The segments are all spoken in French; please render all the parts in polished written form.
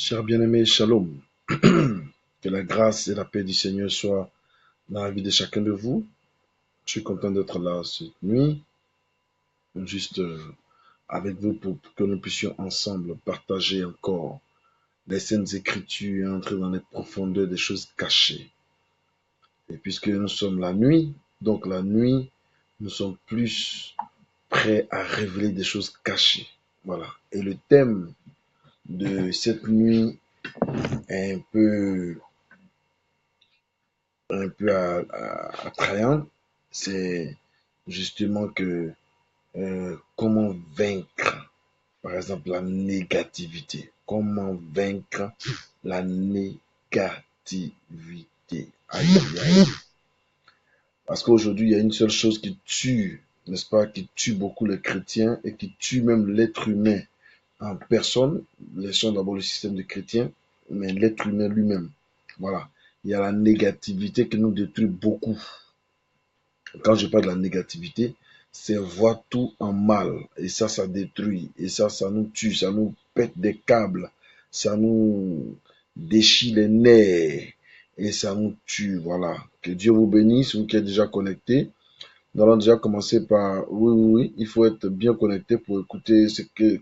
Chers bien-aimés, shalom. Que la grâce et la paix du Seigneur soient dans la vie de chacun de vous. Je suis content d'être là cette nuit, juste avec vous pour que nous puissions ensemble partager encore les saintes écritures et entrer dans les profondeurs des choses cachées. Et puisque nous sommes la nuit, donc la nuit, nous sommes plus prêts à révéler des choses cachées. Voilà. Et le thème de cette nuit est un peu attrayant, c'est justement que comment vaincre, par exemple, la négativité. Comment vaincre la négativité. Aïe, aïe, aïe. Parce qu'aujourd'hui, il y a une seule chose qui tue, n'est-ce pas, qui tue beaucoup les chrétiens et qui tue même l'être humain en personne. Laissons d'abord le système de chrétiens, mais l'être humain lui-même. Voilà. Il y a la négativité qui nous détruit beaucoup. Quand je parle de la négativité, c'est voir tout en mal. Et ça détruit. Et ça nous tue. Ça nous pète des câbles. Ça nous déchire les nerfs. Et ça nous tue. Voilà. Que Dieu vous bénisse. Vous qui êtes déjà connectés. Nous allons déjà commencer par, oui, il faut être bien connecté pour écouter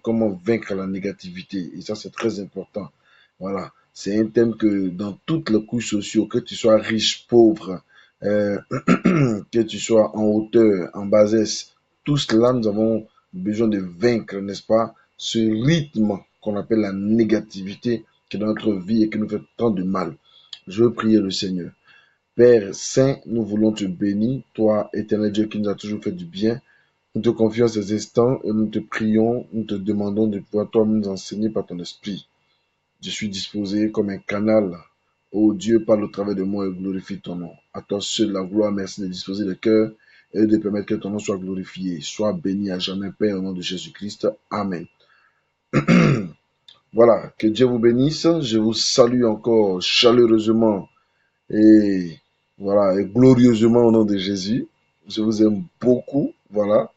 comment vaincre la négativité. Et ça, c'est très important. Voilà. C'est un thème que dans toutes les couches sociales, que tu sois riche, pauvre, que tu sois en hauteur, en bassesse, tout cela, nous avons besoin de vaincre, n'est-ce pas, ce rythme qu'on appelle la négativité qui est dans notre vie et qui nous fait tant de mal. Je veux prier le Seigneur. Père Saint, nous voulons te bénir, toi, éternel Dieu qui nous a toujours fait du bien. Nous te confions ces instants et nous te prions, nous te demandons de pouvoir toi nous enseigner par ton esprit. Je suis disposé comme un canal. Ô Dieu, parle au travers de moi et glorifie ton nom. À toi seul la gloire, merci de disposer le cœur et de permettre que ton nom soit glorifié. Sois béni à jamais, Père, au nom de Jésus-Christ. Amen. Voilà, que Dieu vous bénisse. Je vous salue encore chaleureusement et voilà, et glorieusement au nom de Jésus. Je vous aime beaucoup, voilà.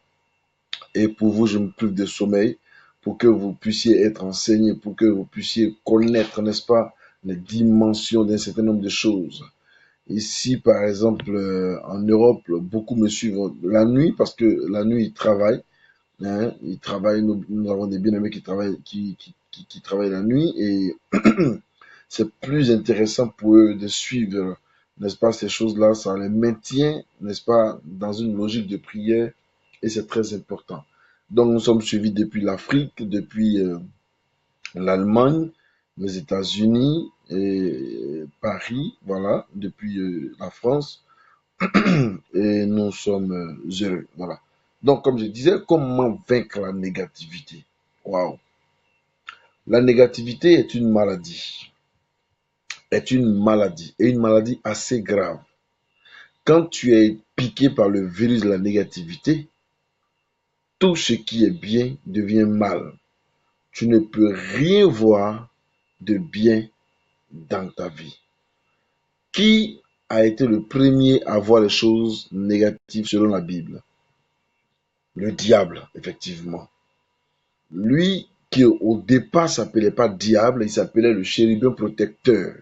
Et pour vous, je me prive de sommeil pour que vous puissiez être enseignés, pour que vous puissiez connaître, n'est-ce pas, les dimensions d'un certain nombre de choses. Ici, par exemple, en Europe, beaucoup me suivent la nuit parce que la nuit, ils travaillent. Hein, ils travaillent, nous avons des bien-aimés qui travaillent, qui travaillent la nuit et c'est plus intéressant pour eux de suivre, n'est-ce pas, ces choses-là. Ça les maintient, n'est-ce pas, dans une logique de prière et c'est très important. Donc, nous sommes suivis depuis l'Afrique, depuis l'Allemagne, les États-Unis et Paris, voilà, depuis la France et nous sommes heureux, voilà. Donc, comme je disais, comment vaincre la négativité? Waouh! La négativité est une maladie. Est une maladie et une maladie assez grave. Quand tu es piqué par le virus de la négativité, tout ce qui est bien devient mal. Tu ne peux rien voir de bien dans ta vie. Qui a été le premier à voir les choses négatives selon la Bible? Le diable, effectivement. Lui, qui au départ s'appelait pas diable, il s'appelait le chérubin protecteur.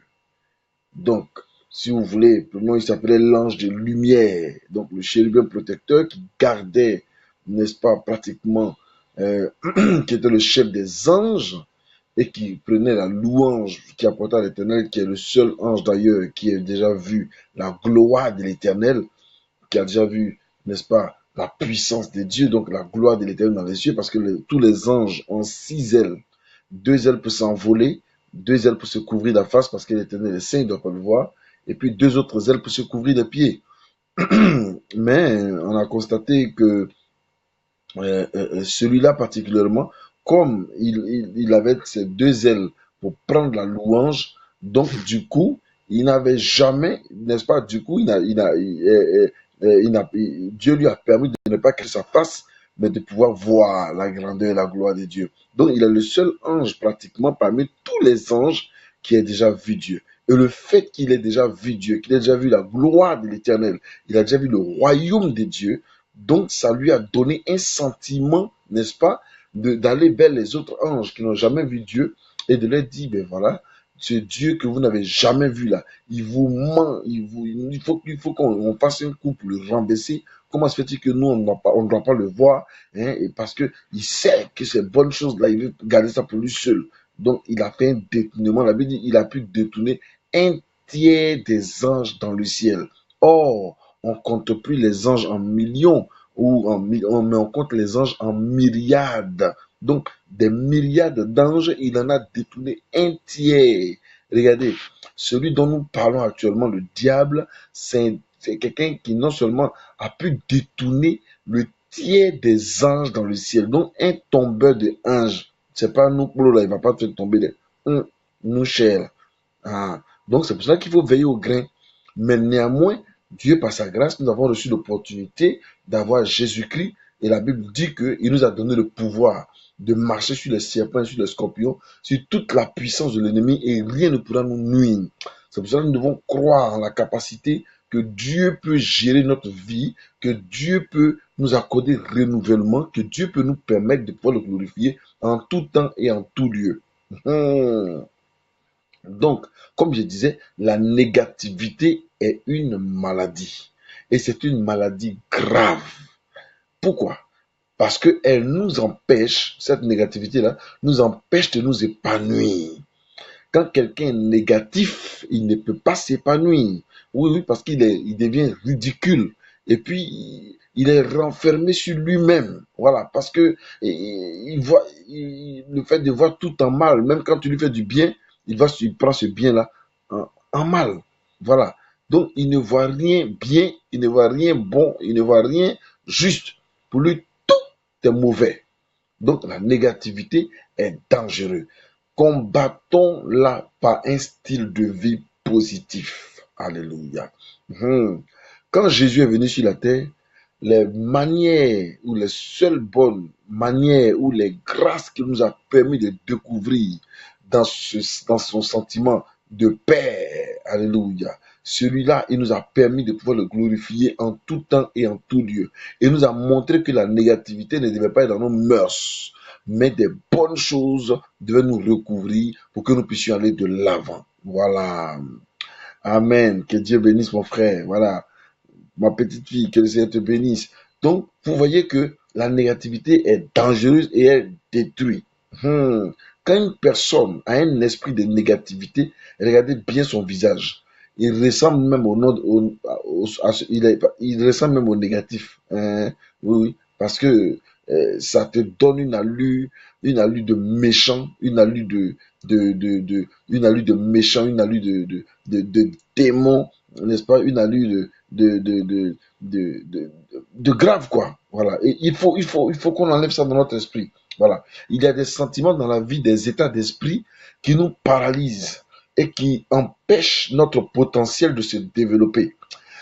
Donc, si vous voulez, pour il s'appelait l'ange de lumière. Donc, le chérubin protecteur qui gardait, n'est-ce pas, pratiquement, qui était le chef des anges et qui prenait la louange, qui apportait à l'Éternel, qui est le seul ange d'ailleurs qui a déjà vu la gloire de l'Éternel, qui a déjà vu, n'est-ce pas, la puissance de Dieu, donc la gloire de l'Éternel dans les cieux, parce que tous les anges ont 6 ailes. 2 ailes pour s'envoler, 2 ailes pour se couvrir la face, parce que l'Éternel est saint, il ne doit pas le voir, et puis 2 autres ailes pour se couvrir les pieds. Mais on a constaté que celui-là particulièrement, comme il avait ces 2 ailes pour prendre la louange, donc du coup, il n'avait jamais, n'est-ce pas, du coup, Dieu lui a permis de ne pas cacher sa face, mais de pouvoir voir la grandeur et la gloire de Dieu. Donc, il est le seul ange pratiquement parmi tous les anges qui ait déjà vu Dieu. Et le fait qu'il ait déjà vu Dieu, qu'il ait déjà vu la gloire de l'Éternel, il a déjà vu le royaume de Dieu, donc ça lui a donné un sentiment, n'est-ce pas, d'aller vers les autres anges qui n'ont jamais vu Dieu et de leur dire, ben voilà, ce Dieu que vous n'avez jamais vu là, il vous ment, il faut qu'on fasse un coup pour le renverser. Comment se fait-il que nous, on ne doit pas le voir, hein, et parce que il sait que ces bonnes choses-là, il veut garder ça pour lui seul. Donc, il a fait un détournement. La Bible dit, il a pu détourner un tiers des anges dans le ciel. Or, on compte plus les anges en millions, mais on compte les anges en myriades. Donc, des milliards d'anges, il en a détourné un tiers. Regardez, celui dont nous parlons actuellement, le diable, c'est quelqu'un qui non seulement a pu détourner le tiers des anges dans le ciel. Donc, un tombeur de anges, c'est pas nous, là, il va pas te tomber nous chers. Ah. Donc, c'est pour ça qu'il faut veiller au grain. Mais néanmoins, Dieu, par sa grâce, nous avons reçu l'opportunité d'avoir Jésus-Christ. Et la Bible dit qu'il nous a donné le pouvoir de marcher sur les serpents, sur les scorpions, sur toute la puissance de l'ennemi et rien ne pourra nous nuire. C'est pour ça que nous devons croire en la capacité que Dieu peut gérer notre vie, que Dieu peut nous accorder renouvellement, que Dieu peut nous permettre de pouvoir le glorifier en tout temps et en tout lieu. Donc, comme je disais, la négativité est une maladie. Et c'est une maladie grave. Pourquoi? Parce qu'elle nous empêche, cette négativité-là, nous empêche de nous épanouir. Quand quelqu'un est négatif, il ne peut pas s'épanouir. Oui, parce il devient ridicule. Et puis, il est renfermé sur lui-même. Voilà, parce que le fait de voir tout en mal, même quand tu lui fais du bien, il prend ce bien-là en mal. Voilà. Donc, il ne voit rien bien, il ne voit rien bon, il ne voit rien juste. Pour lui, tout est mauvais. Donc, la négativité est dangereuse. Combattons-la par un style de vie positif. Alléluia. Quand Jésus est venu sur la terre, les manières ou les seules bonnes manières ou les grâces qu'il nous a permis de découvrir dans son sentiment de paix, alléluia, celui-là, il nous a permis de pouvoir le glorifier en tout temps et en tout lieu. Il nous a montré que la négativité ne devait pas être dans nos mœurs, mais des bonnes choses devaient nous recouvrir pour que nous puissions aller de l'avant. Voilà. Amen. Que Dieu bénisse mon frère. Voilà. Ma petite fille, que le Seigneur te bénisse. Donc, vous voyez que la négativité est dangereuse et elle détruit. Quand une personne a un esprit de négativité, regardez bien son visage. Il ressemble même il ressemble même au négatif. Oui, parce que ça te donne une allure de méchant, une allure une allure de méchant, une allure de démon, n'est-ce pas, une allure de grave, quoi. Voilà. Et il faut qu'on enlève ça dans notre esprit. Voilà. Il y a des sentiments dans la vie, des états d'esprit qui nous paralysent et qui empêchent notre potentiel de se développer.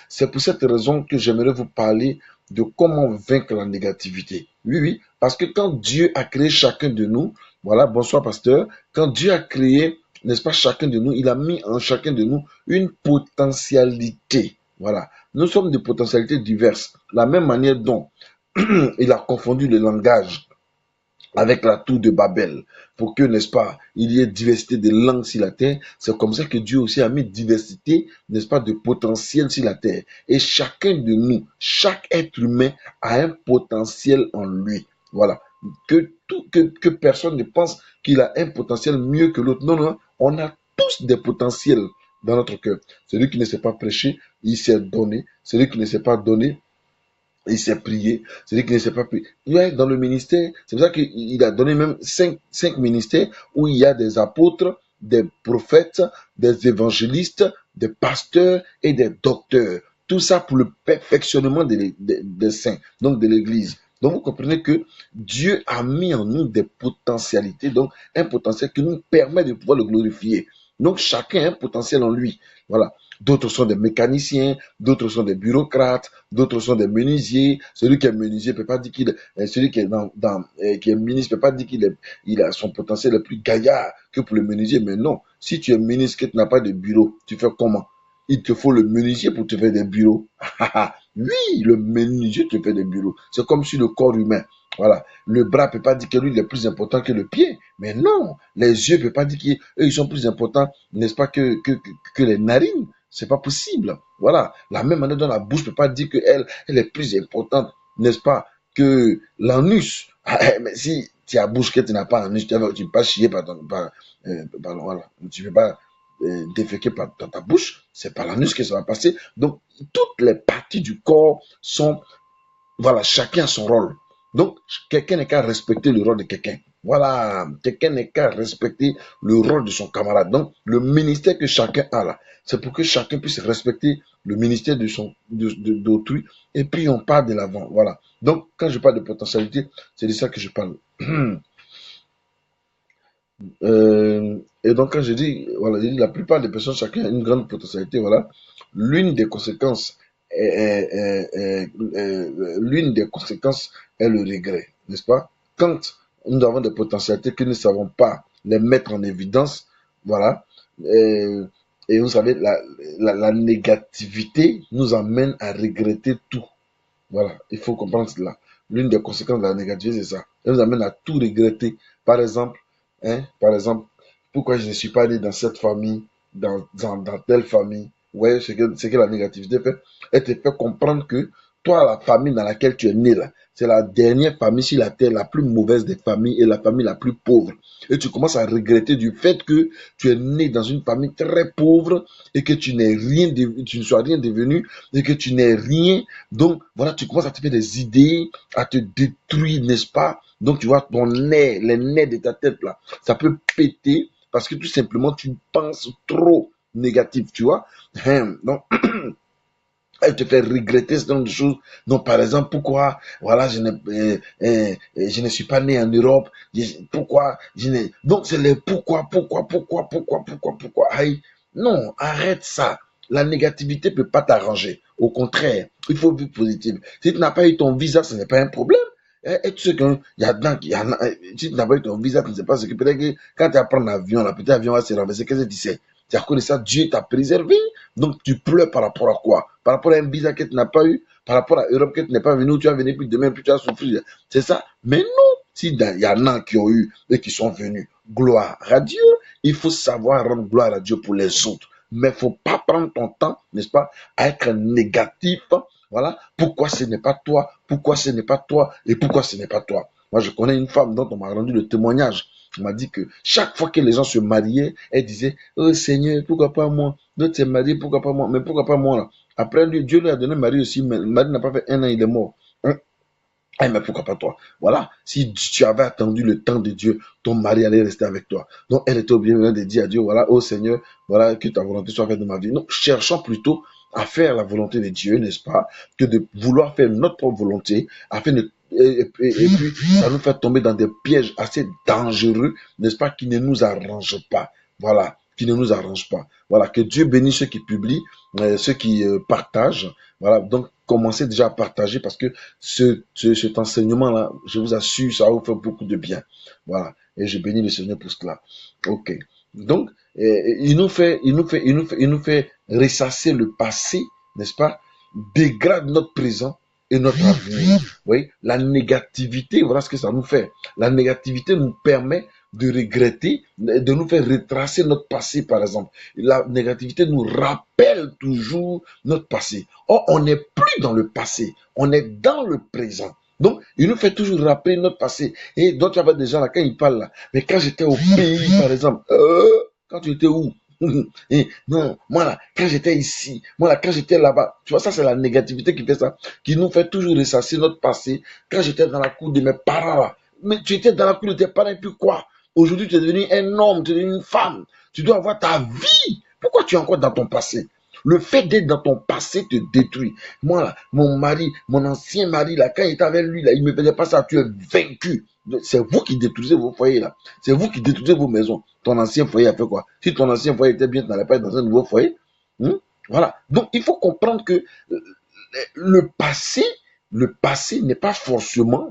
C'est pour cette raison que j'aimerais vous parler de comment vaincre la négativité. Oui, oui, parce que quand Dieu a créé chacun de nous, voilà, bonsoir pasteur, quand Dieu a créé, n'est-ce pas, chacun de nous, il a mis en chacun de nous une potentialité. Voilà, nous sommes de potentialités diverses. La même manière dont il a confondu le langage avec la tour de Babel, pour que, n'est-ce pas, il y ait diversité de langues sur la terre. C'est comme ça que Dieu aussi a mis diversité, n'est-ce pas, de potentiel sur la terre. Et chacun de nous, chaque être humain a un potentiel en lui. Voilà. Que personne ne pense qu'il a un potentiel mieux que l'autre. Non, non, on a tous des potentiels dans notre cœur. Celui qui ne sait pas prêcher, il s'est donné. Celui qui ne sait pas donner, il s'est prié, c'est-à-dire qu'il ne s'est pas prié. Il est dans le ministère, c'est pour ça qu'il a donné même cinq ministères où il y a des apôtres, des prophètes, des évangélistes, des pasteurs et des docteurs. Tout ça pour le perfectionnement des saints, donc de l'Église. Donc vous comprenez que Dieu a mis en nous des potentialités, donc un potentiel qui nous permet de pouvoir le glorifier. Donc chacun a un potentiel en lui. Voilà. D'autres sont des mécaniciens, d'autres sont des bureaucrates, d'autres sont des menuisiers. Celui qui est menuisier peut pas dire celui qui est qui est ministre peut pas dire il a son potentiel le plus gaillard que pour le menuisier. Mais non, si tu es ministre que tu n'as pas de bureau, tu fais comment? Il te faut le menuisier pour te faire des bureaux. Oui, le menuisier te fait des bureaux. C'est comme sur le corps humain. Voilà. Le bras ne peut pas dire que lui, il est plus important que le pied. Mais non. Les yeux ne peuvent pas dire qu'eux, ils sont plus importants, n'est-ce pas, que les narines. C'est pas possible. Voilà. La même manière dont la bouche ne peut pas dire qu'elle elle est plus importante, n'est-ce pas, que l'anus. Mais si tu as bouche que tu n'as pas l'anus, tu ne peux pas chier voilà. Tu ne peux pas déféquer dans ta bouche. C'est par l'anus que ça va passer. Donc, toutes les parties du corps sont voilà, chacun a son rôle. Donc, quelqu'un n'est qu'à respecter le rôle de quelqu'un. Voilà, quelqu'un n'est qu'à respecter le rôle de son camarade. Donc, le ministère que chacun a là, c'est pour que chacun puisse respecter le ministère d'autrui. Et puis, on part de l'avant. Voilà. Donc, quand je parle de potentialité, c'est de ça que je parle. Et donc, quand je dis, voilà, je dis, la plupart des personnes, chacun a une grande potentialité, voilà. L'une des conséquences l'une des conséquences est le regret, n'est-ce pas? Quand nous avons des potentialités que nous ne savons pas les mettre en évidence, voilà, euh, et vous savez, la négativité nous amène à regretter tout. Voilà, il faut comprendre cela. L'une des conséquences de la négativité, c'est ça. Elle nous amène à tout regretter. Par exemple, pourquoi je ne suis pas né dans cette famille, dans telle famille. Vous voyez ce que la négativité fait? Elle te fait comprendre que toi, la famille dans laquelle tu es né, là, c'est la dernière famille sur la terre, la plus mauvaise des familles et la famille la plus pauvre. Et tu commences à regretter du fait que tu es né dans une famille très pauvre et que tu ne sois rien devenu et que tu n'es rien. Donc, voilà, tu commences à te faire des idées, à te détruire, n'est-ce pas? Donc, tu vois, les nerfs de ta tête, là, ça peut péter parce que tout simplement, tu penses trop négatif, tu vois. Donc, elle te fait regretter ce genre de choses. Donc, par exemple, pourquoi, voilà, je ne suis pas né en Europe. Pourquoi, donc, c'est les pourquoi. Aïe. Non, arrête ça. La négativité ne peut pas t'arranger. Au contraire, il faut vivre positif. Si tu n'as pas eu ton visa, ce n'est pas un problème. Et tu sais qu'il y a si tu n'as pas eu ton visa, tu ne sais pas ce que peut-être que quand tu vas prendre l'avion, là, peut-être l'avion va se renverser. Qu'est-ce que tu sais? C'est à cause de ça, Dieu t'a préservé. Donc tu pleures par rapport à quoi? Par rapport à un visa que tu n'as pas eu, par rapport à l'Europe que tu n'es pas venu, tu vas venir, puis demain, puis tu vas souffrir. C'est ça. Mais non, s'il y en a qui ont eu et qui sont venus, gloire à Dieu, il faut savoir rendre gloire à Dieu pour les autres. Mais il ne faut pas prendre ton temps, n'est-ce pas, à être négatif. Voilà, pourquoi ce n'est pas toi, pourquoi ce n'est pas toi, et pourquoi ce n'est pas toi. Moi, je connais une femme dont on m'a rendu le témoignage. On m'a dit que chaque fois que les gens se mariaient, elle disait, oh Seigneur, pourquoi pas moi? D'autres s'est marié, pourquoi pas moi? Mais pourquoi pas moi là? Après, lui, Dieu lui a donné un mari aussi, mais le mari n'a pas fait un an, il est mort. Hein? Eh, mais pourquoi pas toi? Voilà. Si tu avais attendu le temps de Dieu, ton mari allait rester avec toi. Donc, elle était obligée de dire à Dieu, voilà, oh Seigneur, voilà, que ta volonté soit faite de ma vie. Donc, cherchons plutôt à faire la volonté de Dieu, n'est-ce pas, que de vouloir faire notre propre volonté, afin de et puis, ça nous fait tomber dans des pièges assez dangereux, n'est-ce pas, qui ne nous arrangent pas. Voilà, qui ne nous arrangent pas. Voilà, que Dieu bénisse ceux qui publient, ceux qui partagent. Voilà, donc commencez déjà à partager parce que cet enseignement-là, je vous assure, ça va vous faire beaucoup de bien. Voilà, et je bénis le Seigneur pour cela. Ok, donc il nous fait ressasser le passé, n'est-ce pas? Dégrade notre présent et notre avenir. Oui, la négativité, voilà ce que ça nous fait. La négativité nous permet de regretter, de nous faire retracer notre passé, par exemple. La négativité nous rappelle toujours notre passé. Or, on n'est plus dans le passé, on est dans le présent. Donc, il nous fait toujours rappeler notre passé. Et donc, tu as des gens là, quand ils parlent là, mais quand j'étais au pays, par exemple, quand tu étais où? Et non, moi là, quand j'étais ici, moi là, quand j'étais là-bas, tu vois, ça c'est la négativité qui fait ça, qui nous fait toujours ressasser notre passé. Quand j'étais dans la cour de mes parents là, mais tu étais dans la cour de tes parents et puis quoi? Aujourd'hui, tu es devenu un homme, tu es devenu une femme, tu dois avoir ta vie. Pourquoi tu es encore dans ton passé? Le fait d'être dans ton passé te détruit. Moi, là, mon mari, mon ancien mari, là, quand il était avec lui, là, il ne me faisait pas ça, tu es vaincu. C'est vous qui détruisez vos foyers, là. C'est vous qui détruisez vos maisons. Ton ancien foyer a fait quoi? Si ton ancien foyer était bien, tu n'allais pas être dans un nouveau foyer. Voilà. Donc, il faut comprendre que le passé, n'est pas forcément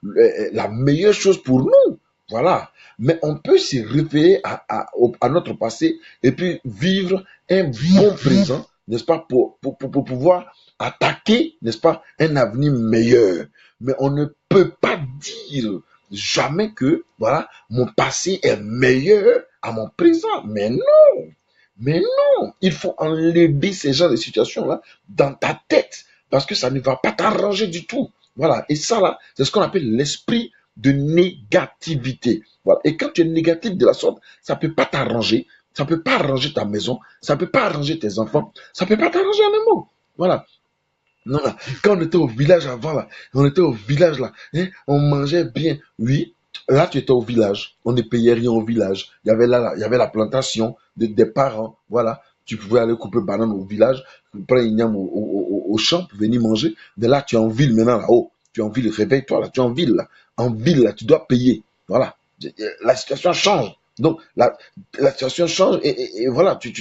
la meilleure chose pour nous. Voilà. Mais on peut se référer à notre passé et puis vivre un bon présent, n'est-ce pas, pour pouvoir attaquer, n'est-ce pas, un avenir meilleur. Mais on ne peut pas dire jamais que, voilà, mon passé est meilleur à mon présent. Mais non, mais non, il faut enlever ces genres de situations-là dans ta tête parce que ça ne va pas t'arranger du tout. Voilà, et ça là, c'est ce qu'on appelle l'esprit de négativité. Voilà. Et quand tu es négatif de la sorte, ça ne peut pas t'arranger, ça ne peut pas arranger ta maison, ça ne peut pas arranger tes enfants, ça ne peut pas t'arranger un mot. Voilà. Non, là, quand on était au village avant, là, on était au village, là, hein, on mangeait bien. Oui, là, tu étais au village. On ne payait rien au village. Il y avait la plantation des parents. Voilà. Tu pouvais aller couper banane au village, prendre une yam au champ pour venir manger. Mais là, tu es en ville maintenant, là-haut. Tu es en ville, réveille-toi, là. Tu es en ville, là. En ville, là, tu dois payer. Voilà. La situation change. Donc, la situation change et voilà, tu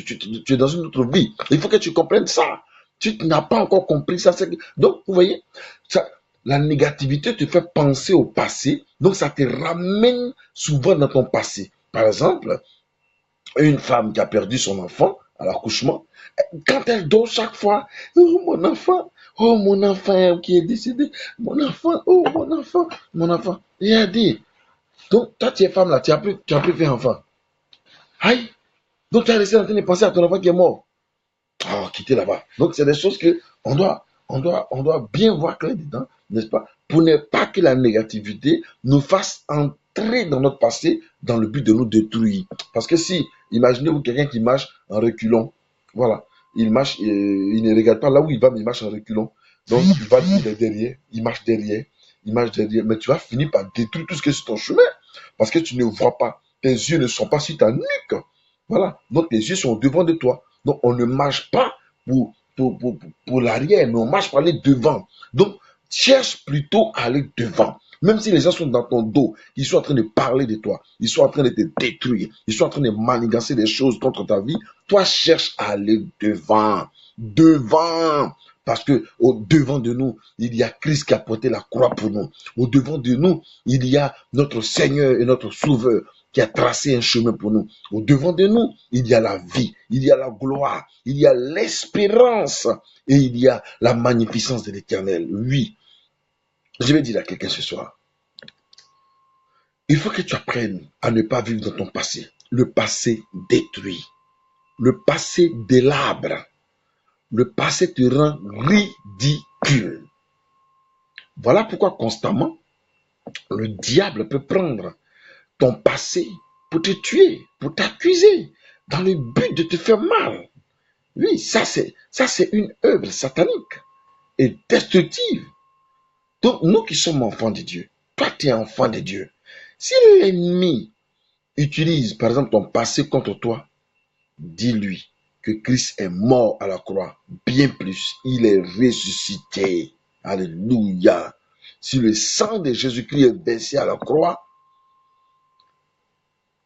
es dans une autre vie. Il faut que tu comprennes ça. Tu n'as pas encore compris ça. Donc, vous voyez, ça, la négativité te fait penser au passé. Donc, ça te ramène souvent dans ton passé. Par exemple, une femme qui a perdu son enfant à l'accouchement, quand elle dort chaque fois, oh mon enfant qui est décédé, mon enfant, oh mon enfant, mon enfant. Et elle dit, donc toi tu es femme là, tu as plus fait enfant. Aïe, donc tu as laissé en train de penser à ton enfant qui est mort. Oh, quitter là-bas. Donc, c'est des choses que on doit bien voir clair dedans, n'est-ce pas? Pour ne pas que la négativité nous fasse entrer dans notre passé dans le but de nous détruire. Parce que si, imaginez-vous quelqu'un qui marche en reculant, voilà, il marche, il ne regarde pas là où il va, mais il marche en reculant. Donc, il est derrière, il marche derrière, mais tu vas finir par détruire tout ce qui est sur ton chemin parce que tu ne vois pas. Tes yeux ne sont pas sur ta nuque. Voilà. Donc, tes yeux sont devant de toi. Donc, on ne marche pas pour l'arrière, mais on marche pour aller devant. Donc, cherche plutôt à aller devant. Même si les gens sont dans ton dos, ils sont en train de parler de toi, ils sont en train de te détruire, ils sont en train de manigancer des choses contre ta vie, toi cherche à aller devant. Devant. Parce que au devant de nous, il y a Christ qui a porté la croix pour nous. Au devant de nous, il y a notre Seigneur et notre Sauveur qui a tracé un chemin pour nous. Au devant de nous, il y a la vie, il y a la gloire, il y a l'espérance et il y a la magnificence de l'Éternel. Oui, je vais dire à quelqu'un ce soir, il faut que tu apprennes à ne pas vivre dans ton passé. Le passé détruit, le passé délabre, le passé te rend ridicule. Voilà pourquoi constamment, le diable peut prendre ton passé pour te tuer, pour t'accuser, dans le but de te faire mal. Oui, ça c'est une œuvre satanique et destructive. Donc nous qui sommes enfants de Dieu, toi tu es enfant de Dieu. Si l'ennemi utilise par exemple ton passé contre toi, dis-lui que Christ est mort à la croix. Bien plus, il est ressuscité. Alléluia. Si le sang de Jésus-Christ est versé à la croix,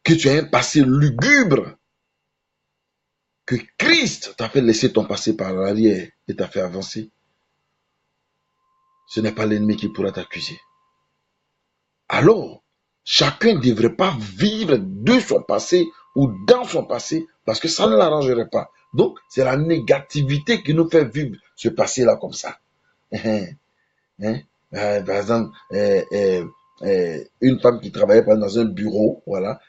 que tu as un passé lugubre, que Christ t'a fait laisser ton passé par l'arrière et t'a fait avancer, ce n'est pas l'ennemi qui pourra t'accuser. Alors, chacun ne devrait pas vivre de son passé ou dans son passé parce que ça ne l'arrangerait pas. Donc, c'est la négativité qui nous fait vivre ce passé-là comme ça. Par exemple, une femme qui travaillait dans un bureau, voilà,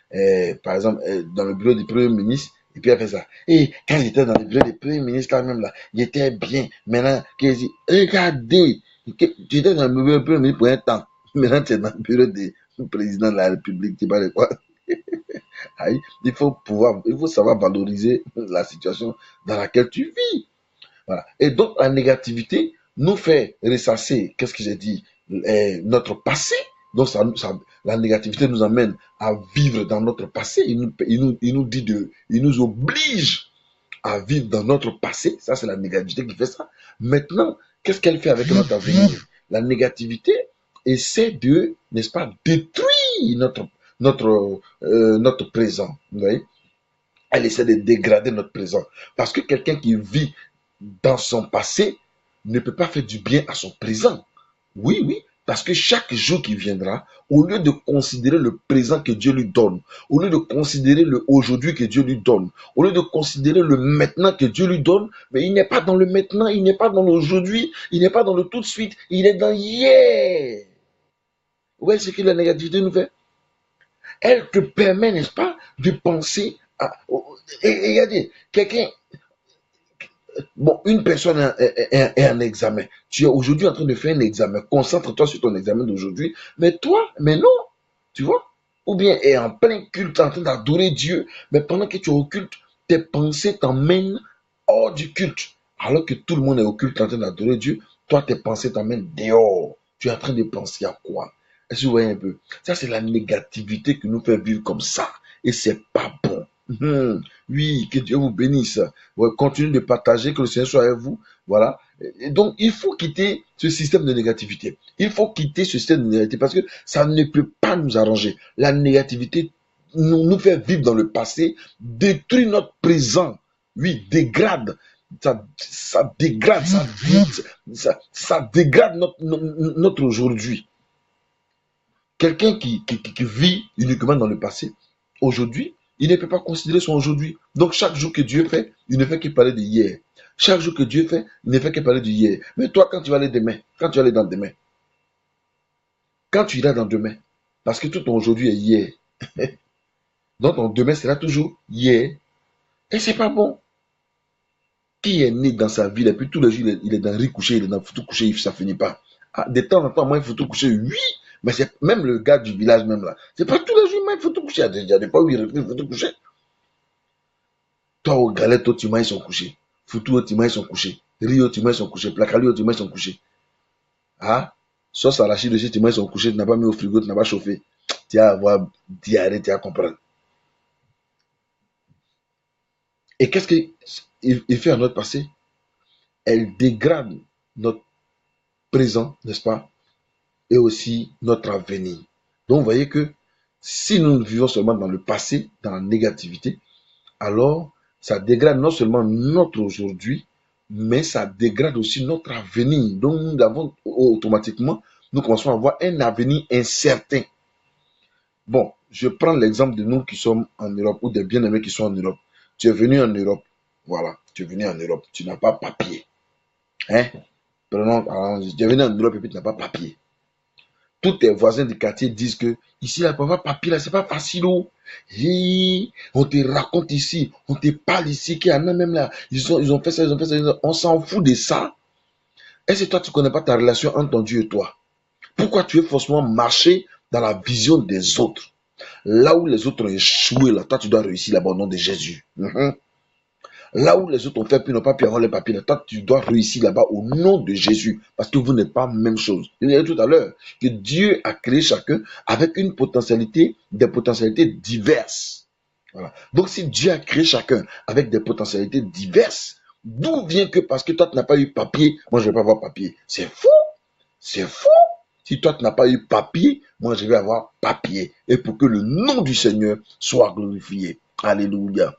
par exemple, dans le bureau du Premier ministre, et puis elle fait ça. Et quand j'étais dans le bureau du Premier ministre, là même, là, il était bien. Maintenant, qu'elle dit, regardez, tu étais dans le bureau du Premier ministre pour un temps. Maintenant, tu es dans le bureau du président de la République, tu sais pas de quoi. Il faut savoir valoriser la situation dans laquelle tu vis. Voilà. Et donc, la négativité nous fait ressasser, qu'est-ce que j'ai dit, notre passé. Donc, la négativité nous amène à vivre dans notre passé. Il nous oblige à vivre dans notre passé. Ça, c'est la négativité qui fait ça. Maintenant, qu'est-ce qu'elle fait avec notre avenir? La négativité essaie de, n'est-ce pas, détruire notre présent. Vous voyez? Elle essaie de dégrader notre présent. Parce que quelqu'un qui vit dans son passé ne peut pas faire du bien à son présent. Oui, oui, Parce que chaque jour qui viendra, au lieu de considérer le présent que Dieu lui donne, au lieu de considérer le aujourd'hui que Dieu lui donne, au lieu de considérer le maintenant que Dieu lui donne, mais il n'est pas dans le maintenant, il n'est pas dans l'aujourd'hui, il n'est pas dans le tout de suite, il est dans hier. Vous voyez ce que la négativité nous fait? Elle te permet, n'est-ce pas, de penser à... Et regardez, quelqu'un, bon, une personne est en examen. Tu es aujourd'hui en train de faire un examen. Concentre-toi sur ton examen d'aujourd'hui. Mais toi, mais non. Tu vois? Ou bien est en plein culte en train d'adorer Dieu. Mais pendant que tu es au culte, tes pensées t'emmènent hors du culte. Alors que tout le monde est au culte en train d'adorer Dieu. Toi, tes pensées t'emmènent dehors. Tu es en train de penser à quoi? Est-ce que vous voyez un peu? Ça, c'est la négativité qui nous fait vivre comme ça. Et c'est pas bon. Oui, que Dieu vous bénisse. Ouais, continuez de partager, que le Seigneur soit avec vous. Voilà. Et donc, il faut quitter ce système de négativité. Il faut quitter ce système de négativité parce que ça ne peut pas nous arranger. La négativité nous fait vivre dans le passé, détruit notre présent. Oui, dégrade. Ça dégrade, ça dégrade notre aujourd'hui. Quelqu'un qui vit uniquement dans le passé, aujourd'hui, il ne peut pas considérer son aujourd'hui. Donc chaque jour que Dieu fait, il ne fait que parler de hier. Chaque jour que Dieu fait, il ne fait que parler de hier. Mais toi, quand tu vas aller demain, quand tu vas aller dans demain, quand tu iras dans demain, parce que tout ton aujourd'hui est hier, donc ton demain sera toujours hier. Et c'est pas bon. Qui est né dans sa ville et puis tous les jours il est dans riz couché, il est dans foutu couché, ça finit pas. Ah, de temps en temps, moi, il faut tout coucher, oui, mais c'est même le gars du village même là. C'est pas tous les jours, moi, il faut tout coucher. Il y a des fois où il faut tout coucher. Toi, au galet, toi, tu ils sont couchés. Foutu, ils sont couchés. Rio, ils sont couchés. Placali, ils sont couchés. Ah, sauce arachide aussi, ils sont couchés. Tu n'as pas mis au frigo, tu n'as pas chauffé. Tu vas avoir diarrhée, tu vas comprendre. Et qu'est-ce qu'il fait à notre passé? Elle dégrade notre présent, n'est-ce pas? Et aussi notre avenir. Donc, vous voyez que si nous vivons seulement dans le passé, dans la négativité, alors ça dégrade non seulement notre aujourd'hui, mais ça dégrade aussi notre avenir. Donc, nous avons automatiquement, nous commençons à avoir un avenir incertain. Bon, je prends l'exemple de nous qui sommes en Europe ou des bien-aimés qui sont en Europe. Tu es venu en Europe, voilà, tu es venu en Europe, tu n'as pas papier. Hein? Prenons, tu es venu en Europe et puis tu n'as pas papier. Tous tes voisins du quartier disent que ici, là, pour avoir papier, là, c'est pas facile. Oh. Et on te raconte ici, on te parle ici, qu'il y en a même là, ils ont fait ça, ils ont fait ça, on s'en fout de ça. Est-ce que toi, tu ne connais pas ta relation entre ton Dieu et toi? Pourquoi tu veux forcément marcher dans la vision des autres? Là où les autres ont échoué, là, toi, tu dois réussir là-bas au nom de Jésus. Là où les autres ont fait, puis n'ont pas pu avoir les papiers, toi, tu dois réussir là-bas au nom de Jésus. Parce que vous n'êtes pas la même chose. Je disais tout à l'heure que Dieu a créé chacun avec une potentialité, des potentialités diverses. Voilà. Donc, si Dieu a créé chacun avec des potentialités diverses, d'où vient que parce que toi, tu n'as pas eu papier, moi, je ne vais pas avoir papier? C'est faux. C'est faux. Si toi, tu n'as pas eu papier, moi, je vais avoir papier. Et pour que le nom du Seigneur soit glorifié. Alléluia.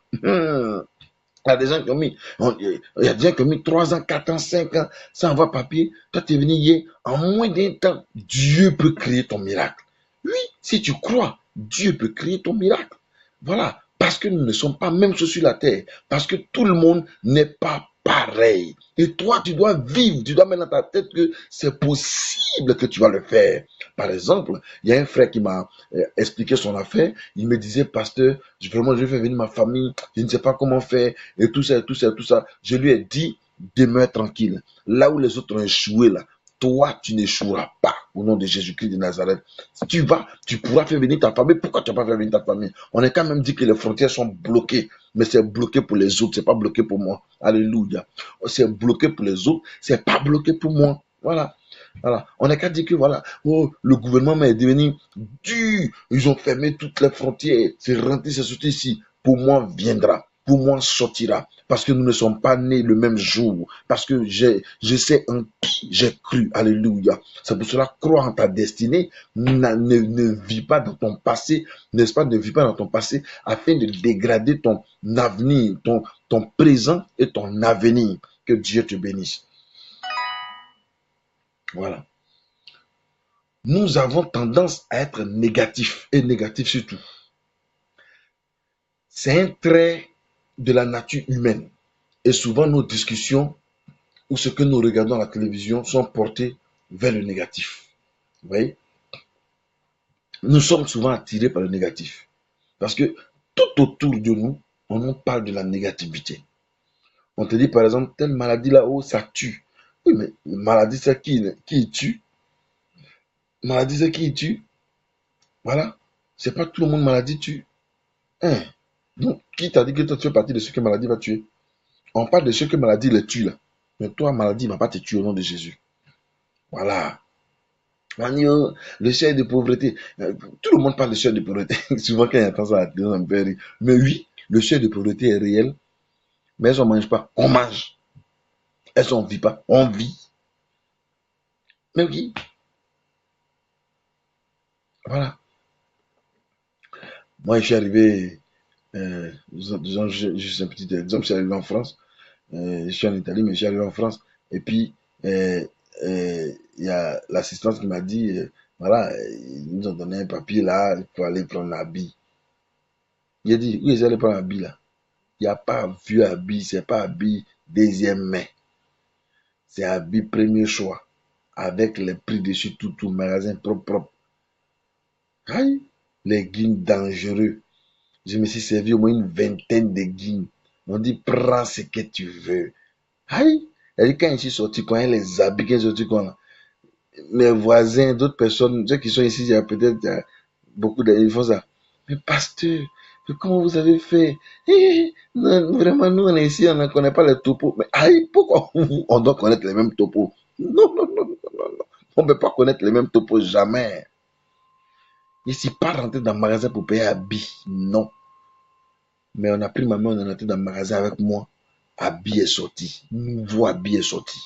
Il y a des gens qui ont mis, il y a des gens qui ont mis 3 ans, 4 ans, 5 ans sans avoir papier. Toi, tu es venu hier, en moins d'un temps, Dieu peut créer ton miracle. Oui, si tu crois, Dieu peut créer ton miracle. Voilà, parce que nous ne sommes pas même sur la terre, parce que tout le monde n'est pas pareil. Et toi, tu dois vivre, tu dois mettre dans ta tête que c'est possible que tu vas le faire. Par exemple, il y a un frère qui m'a expliqué son affaire. Il me disait, pasteur, vraiment, je vais faire venir ma famille, je ne sais pas comment faire, et tout ça, tout ça, tout ça. Je lui ai dit, demeure tranquille. Là où les autres ont échoué, là, toi, tu n'échoueras pas au nom de Jésus-Christ de Nazareth. Si tu vas, tu pourras faire venir ta famille. Pourquoi tu n'as pas fait venir ta famille? On est quand même dit que les frontières sont bloquées, mais c'est bloqué pour les autres, c'est pas bloqué pour moi. Alléluia. C'est bloqué pour les autres, c'est pas bloqué pour moi. Voilà. Voilà. On n'a qu'à dire que voilà, oh, le gouvernement est devenu dur. Ils ont fermé toutes les frontières. C'est rentré, c'est sorti ici. Pour moi, viendra. Pour moi, sortira. Parce que nous ne sommes pas nés le même jour. Parce que je sais en qui j'ai cru. Alléluia. C'est pour cela, crois en ta destinée. Ne vis pas dans ton passé. N'est-ce pas? Ne vis pas dans ton passé afin de dégrader ton avenir, ton présent et ton avenir. Que Dieu te bénisse. Voilà. nous avons tendance à être négatifs, et négatifs surtout. C'est un trait de la nature humaine. Et souvent, nos discussions ou ce que nous regardons à la télévision sont portés vers le négatif. Vous voyez? Nous sommes souvent attirés par le négatif. Parce que tout autour de nous, on nous parle de la négativité. On te dit par exemple, telle maladie là, oh, ça tue. Oui, mais maladie, c'est qui tue? Maladie, c'est qui tue? Voilà. C'est pas tout le monde maladie tue. Hein? Donc, qui t'a dit que toi, tu fais partie de ceux que maladie va tuer? On parle de ceux que maladie les tue là. Mais toi, maladie ne va pas te tuer au nom de Jésus. Voilà. Le seuil de pauvreté. Tout le monde parle de seuil de pauvreté. Souvent, quand il y a ça à la télé, on me fait rire. Mais oui, le seuil de pauvreté est réel. Mais elles ne mangent pas. On mange. Elles ne vit pas. On vit. Mais oui. Voilà. Moi, je suis arrivé, disons, juste un petit exemple, je suis arrivé en France. Je suis en Italie, mais je suis arrivé en France. Et puis, il y a l'assistante qui m'a dit, voilà, ils nous ont donné un papier là, il faut aller prendre l'habit. Il a dit, oui, j'allais prendre l'habit là. Il n'y a pas vieux habit, c'est pas habit deuxième main. C'est habit premier choix. Avec les prix dessus, tout, magasin propre. Aïe, les guignes dangereux. Je me suis servi au moins une vingtaine de guignes. On dit, prends ce que tu veux. Aïe, et quand je suis sorti, quand les habits, quand je suis sorti, quand mes voisins, d'autres personnes, ceux qui sont ici, il y a peut-être beaucoup ils font ça. Mais pasteur, mais comment vous avez fait? Non, vraiment, nous, on est ici, on ne connaît pas les topos. Mais aïe, pourquoi on doit connaître les mêmes topos? Non, non, non, non, non, non. On ne peut pas connaître les mêmes topos, jamais. Je ne suis pas rentré dans le magasin pour payer habit, non. Mais on a pris ma main, on est rentré dans le magasin avec moi. Habit est sorti. Nouveau habit est sorti.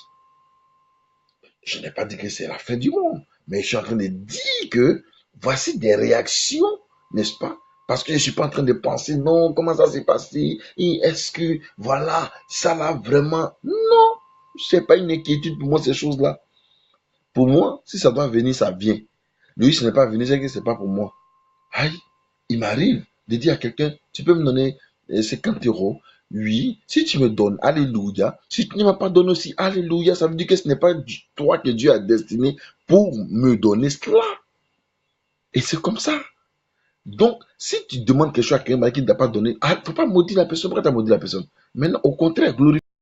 Je n'ai pas dit que c'est la fin du monde, mais je suis en train de dire que voici des réactions, n'est-ce pas? Parce que je ne suis pas en train de penser, non, comment ça s'est passé? Et est-ce que, voilà, ça là vraiment? Non, ce n'est pas une inquiétude pour moi, ces choses-là. Pour moi, si ça doit venir, ça vient. Lui, ce n'est pas venu, c'est que ce n'est pas pour moi. Aïe, il m'arrive de dire à quelqu'un, tu peux me donner 50 euros. Oui, si tu me donnes, alléluia. Si tu ne m'as pas donné aussi, alléluia, ça veut dire que ce n'est pas toi que Dieu a destiné pour me donner cela. Et c'est comme ça. Donc, si tu demandes quelque chose à quelqu'un qui ne t'a pas donné, il ne faut pas maudire la personne. Pourquoi tu as maudit la personne? Maintenant, au contraire, glorifie.